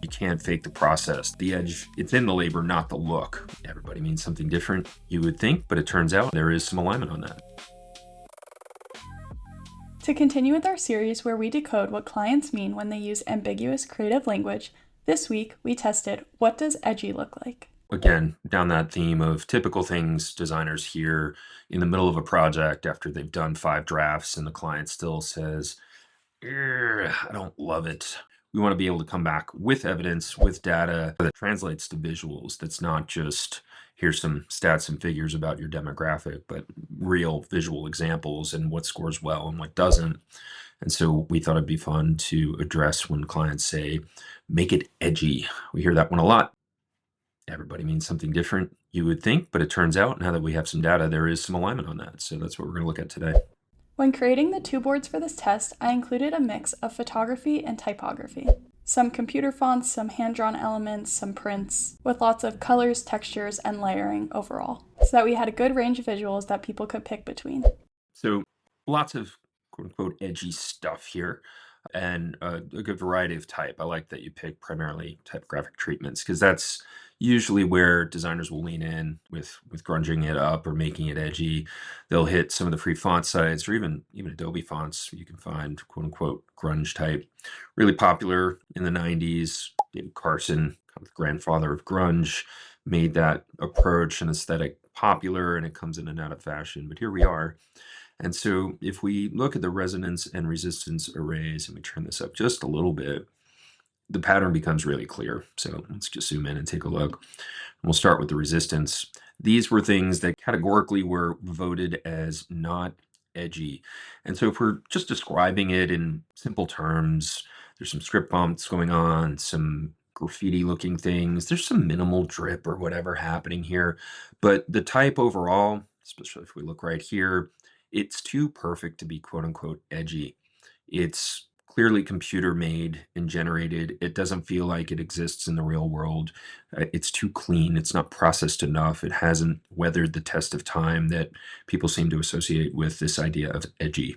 You can't fake the process. The edge, it's in the labor, not the look. Everybody means something different, you would think, but it turns out there is some alignment on that. To continue with our series where we decode what clients mean when they use ambiguous creative language, this week we tested, what does edgy look like? Again, down that theme of typical things designers hear in the middle of a project after they've done 5 drafts and the client still says, I don't love it. We want to be able to come back with evidence, with data that translates to visuals. That's not just here's some stats and figures about your demographic, but real visual examples and what scores well and what doesn't. And so we thought it'd be fun to address when clients say, make it edgy. We hear that one a lot. Everybody means something different, you would think, but it turns out now that we have some data, there is some alignment on that. So that's what we're going to look at today. When creating the 2 boards for this test, I included a mix of photography and typography. Some computer fonts, some hand-drawn elements, some prints, with lots of colors, textures, and layering overall, so that we had a good range of visuals that people could pick between. So lots of quote-unquote edgy stuff here, and a good variety of type. I like that you pick primarily typographic treatments, because that's usually where designers will lean in with grunging it up or making it edgy. They'll hit some of the free font sites or even Adobe fonts. You can find quote unquote grunge type. Really popular in the 90s. David Carson, kind of the grandfather of grunge, made that approach and aesthetic popular, and it comes in and out of fashion. But here we are. And so if we look at the resonance and resistance arrays, and we turn this up just a little bit, the pattern becomes really clear. So let's just zoom in and take a look. We'll start with the resistance. These were things that categorically were voted as not edgy. And so if we're just describing it in simple terms, there's some script bumps going on, some graffiti looking things, there's some minimal drip or whatever happening here. But the type overall, especially if we look right here, it's too perfect to be quote unquote edgy. It's clearly computer made and generated. It doesn't feel like it exists in the real world. It's too clean. It's not processed enough. It hasn't weathered the test of time that people seem to associate with this idea of edgy.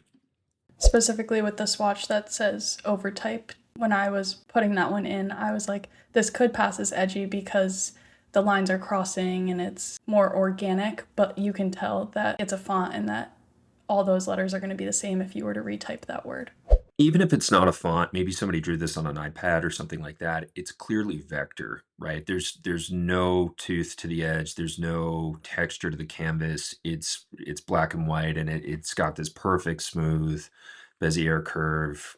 Specifically with the swatch that says overtype, when I was putting that one in, I was like, this could pass as edgy because the lines are crossing and it's more organic, but you can tell that it's a font and that all those letters are going to be the same if you were to retype that word. Even if it's not a font, maybe somebody drew this on an iPad or something like that, it's clearly vector, right? There's no tooth to the edge. There's no texture to the canvas. It's black and white, and it's got this perfect, smooth Bezier curve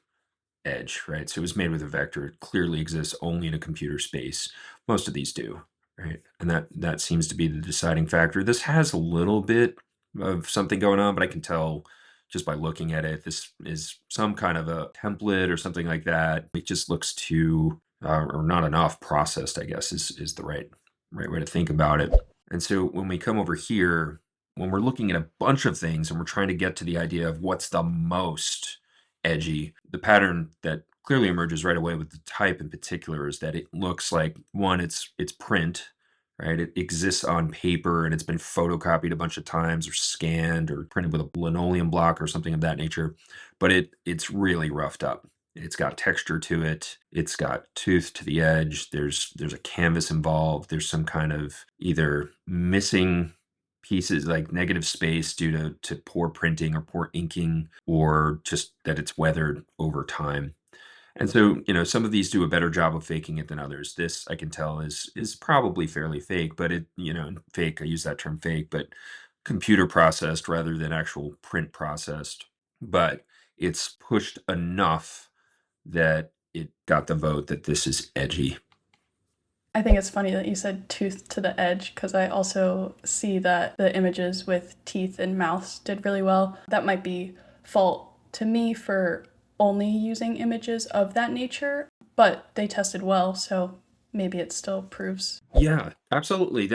edge, right? So it was made with a vector. It clearly exists only in a computer space. Most of these do, right? And that seems to be the deciding factor. This has a little bit of something going on, but I can tell just by looking at it, this is some kind of a template or something like that. It just looks too, or not enough processed, I guess, is the right way to think about it. And so when we come over here, when we're looking at a bunch of things and we're trying to get to the idea of what's the most edgy, the pattern that clearly emerges right away with the type in particular is that it looks like, one, it's print, right? It exists on paper and it's been photocopied a bunch of times or scanned or printed with a linoleum block or something of that nature, but it's really roughed up. It's got texture to it. It's got tooth to the edge. There's a canvas involved. There's some kind of either missing pieces like negative space due to poor printing or poor inking, or just that it's weathered over time. And so, some of these do a better job of faking it than others. This, I can tell, is probably fairly fake, but fake, I use that term fake, but computer processed rather than actual print processed. But it's pushed enough that it got the vote that this is edgy. I think it's funny that you said tooth to the edge, because I also see that the images with teeth and mouths did really well. That might be fault to me for only using images of that nature, but they tested well, so maybe it still proves. Yeah, absolutely.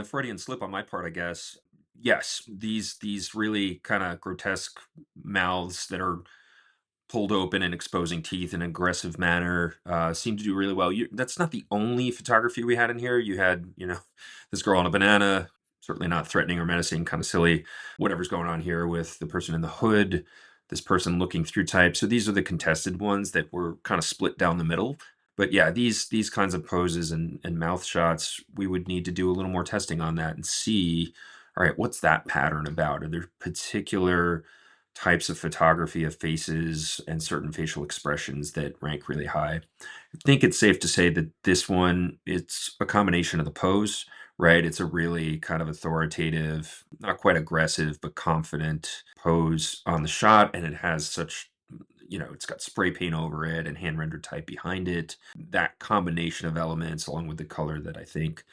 Freudian slip on my part, I guess. Yes, these really kind of grotesque mouths that are pulled open and exposing teeth in an aggressive manner seem to do really well. That's not the only photography we had in here. You had, this girl on a banana, certainly not threatening or menacing, kind of silly. Whatever's going on here with the person in the hood, this person looking through type. So these are the contested ones that were kind of split down the middle. But yeah, these kinds of poses and mouth shots, we would need to do a little more testing on that and see, all right, what's that pattern about? Are there particular types of photography of faces and certain facial expressions that rank really high? I think it's safe to say that this one, it's a combination of the pose, right? It's a really kind of authoritative, not quite aggressive, but confident pose on the shot. And it has such, it's got spray paint over it and hand rendered type behind it. That combination of elements, along with the color, that I think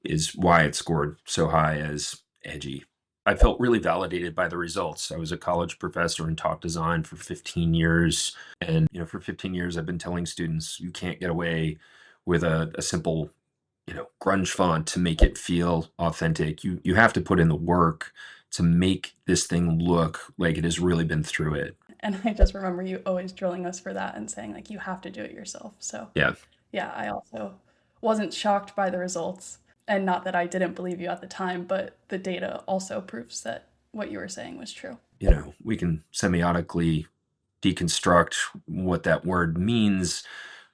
is why it scored so high as edgy. I felt really validated by the results. I was a college professor and taught design for 15 years. And, for 15 years, I've been telling students you can't get away with a simple, grunge font to make it feel authentic. You have to put in the work to make this thing look like it has really been through it. And I just remember you always drilling us for that and saying, like, you have to do it yourself. So, Yeah. yeah, I also wasn't shocked by the results. And not that I didn't believe you at the time, but the data also proves that what you were saying was true. We can semiotically deconstruct what that word means,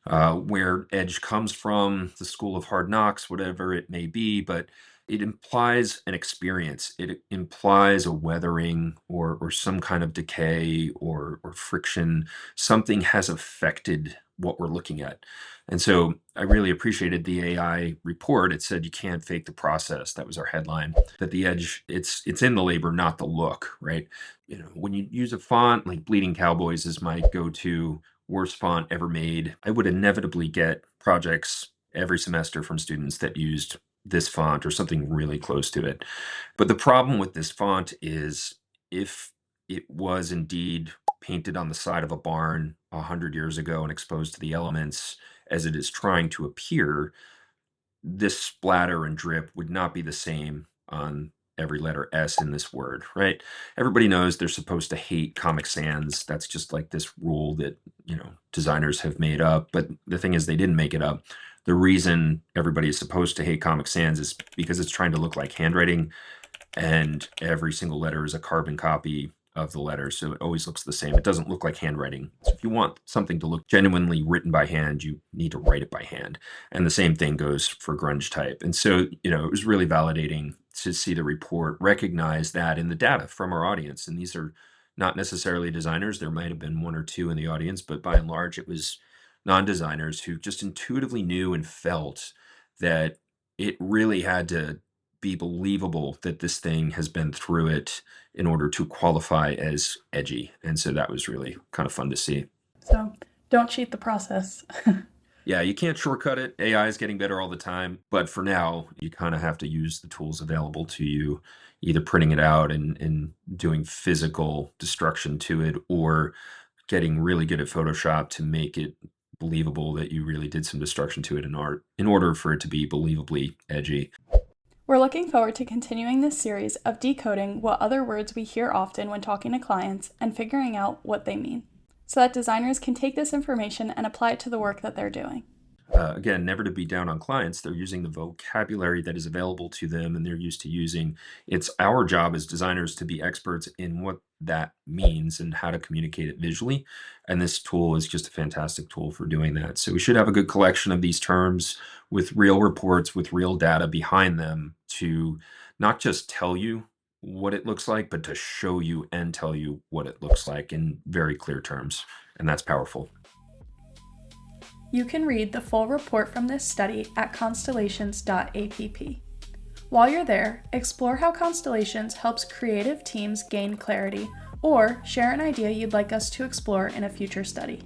where edge comes from, the school of hard knocks, whatever it may be, but it implies an experience. It implies a weathering or some kind of decay or friction. Something has affected what we're looking at. And so I really appreciated the AI report. It said you can't fake the process. That was our headline. That the edge, it's in the labor, not the look, right? When you use a font like Bleeding Cowboys is my go-to worst font ever made, I would inevitably get projects every semester from students that used this font or something really close to it. But the problem with this font is if it was indeed painted on the side of a barn 100 years ago and exposed to the elements as it is trying to appear, this splatter and drip would not be the same on every letter S in this word, right? Everybody knows they're supposed to hate Comic Sans. That's just like this rule that, designers have made up. But the thing is, they didn't make it up. The reason everybody is supposed to hate Comic Sans is because it's trying to look like handwriting, and every single letter is a carbon copy of the letter, so it always looks the same. It doesn't look like handwriting. So if you want something to look genuinely written by hand, you need to write it by hand. And the same thing goes for grunge type. And so, it was really validating to see the report recognize that in the data from our audience. And these are not necessarily designers. There might have been one or two in the audience, but by and large, it was non-designers who just intuitively knew and felt that it really had to be believable that this thing has been through it in order to qualify as edgy. And so that was really kind of fun to see. So, don't cheat the process. Yeah, you can't shortcut it. AI is getting better all the time. But for now, you kind of have to use the tools available to you, either printing it out and doing physical destruction to it, or getting really good at Photoshop to make it believable that you really did some destruction to it in art in order for it to be believably edgy. We're looking forward to continuing this series of decoding what other words we hear often when talking to clients and figuring out what they mean, so that designers can take this information and apply it to the work that they're doing. Again, never to be down on clients. They're using the vocabulary that is available to them and they're used to using. It's our job as designers to be experts in what that means and how to communicate it visually. And this tool is just a fantastic tool for doing that. So we should have a good collection of these terms with real reports, with real data behind them to not just tell you what it looks like, but to show you and tell you what it looks like in very clear terms. And that's powerful. You can read the full report from this study at constellations.app. While you're there, explore how Constellations helps creative teams gain clarity, or share an idea you'd like us to explore in a future study.